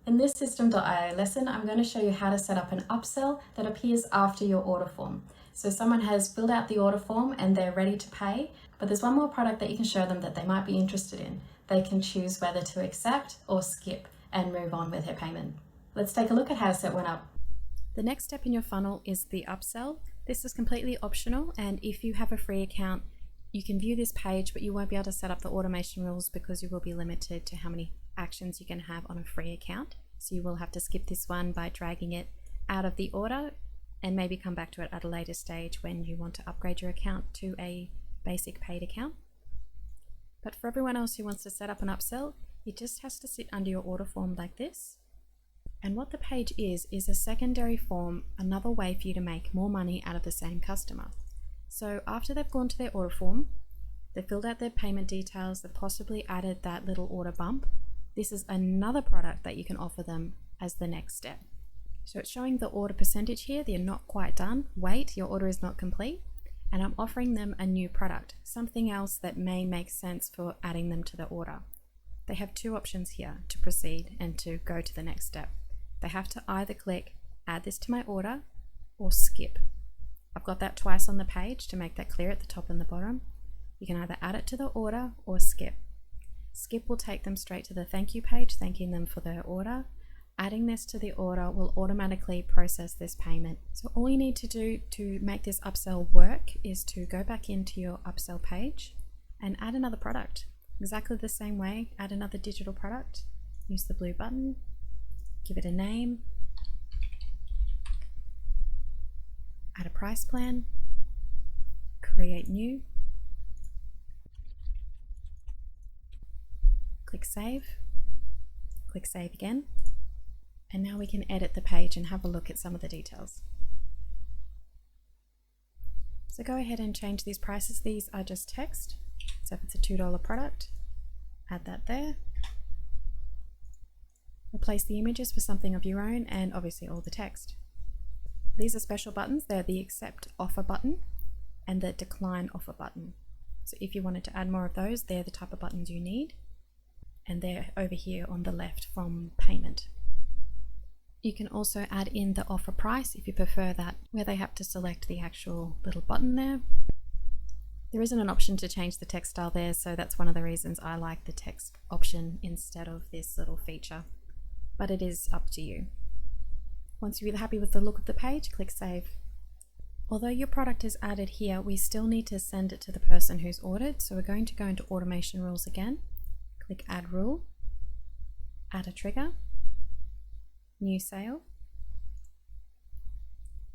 In this Systeme.io lesson, I'm going to show you how to set up an upsell that appears after your order form. So someone has filled out the order form and they're ready to pay, but there's one more product that you can show them that they might be interested in. They can choose whether to accept or skip and move on with their payment. Let's take a look at how to set one up. The next step in your funnel is the upsell. This is completely optional, and if you have a free account, you can view this page, but you won't be able to set up the automation rules because you will be limited to how many actions you can have on a free account. So you will have to skip this one by dragging it out of the order and maybe come back to it at a later stage when you want to upgrade your account to a basic paid account. But for everyone else who wants to set up an upsell, it just has to sit under your order form like this. And what the page is a secondary form, another way for you to make more money out of the same customer. So after they've gone to their order form, they've filled out their payment details, they've possibly added that little order bump. This is another product that you can offer them as the next step. So it's showing the order percentage here. They're not quite done. Wait, your order is not complete. And I'm offering them a new product, something else that may make sense for adding them to the order. They have two options here to proceed and to go to the next step. They have to either click add this to my order or skip. I've got that twice on the page to make that clear at the top and the bottom. You can either add it to the order or skip. Skip will take them straight to the thank you page, thanking them for their order. Adding this to the order will automatically process this payment. So all you need to do to make this upsell work is to go back into your upsell page and add another product. Exactly the same way, add another digital product. Use the blue button, give it a name, add a price plan, create new, click save again, and now we can edit the page and have a look at some of the details. So go ahead and change these prices. These are just text. So if it's a $2 product, add that there. Replace the images for something of your own and obviously all the text. These are special buttons. They're the accept offer button and the decline offer button. So if you wanted to add more of those, they're the type of buttons you need. And they're over here on the left from payment. You can also add in the offer price if you prefer that, where they have to select the actual little button there. There isn't an option to change the text style there, so that's one of the reasons I like the text option instead of this little feature. But it is up to you. Once you're happy with the look of the page, click save. Although your product is added here, we still need to send it to the person who's ordered, so we're going to go into automation rules again. Click add rule, add a trigger, new sale.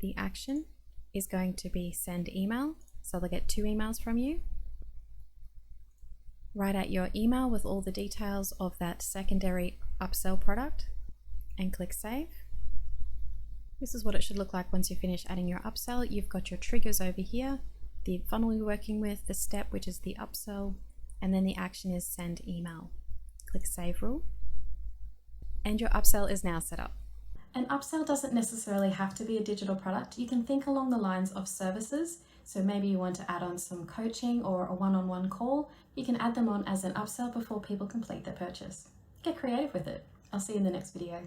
The action is going to be send email, so they'll get 2 emails from you. Write out your email with all the details of that secondary upsell product and click save. This is what it should look like once you finish adding your upsell. You've got your triggers over here, the funnel you're working with, the step which is the upsell, and then the action is send email. Click save rule, and your upsell is now set up. An upsell doesn't necessarily have to be a digital product. You can think along the lines of services. So maybe you want to add on some coaching or a one-on-one call. You can add them on as an upsell before people complete their purchase. Get creative with it. I'll see you in the next video.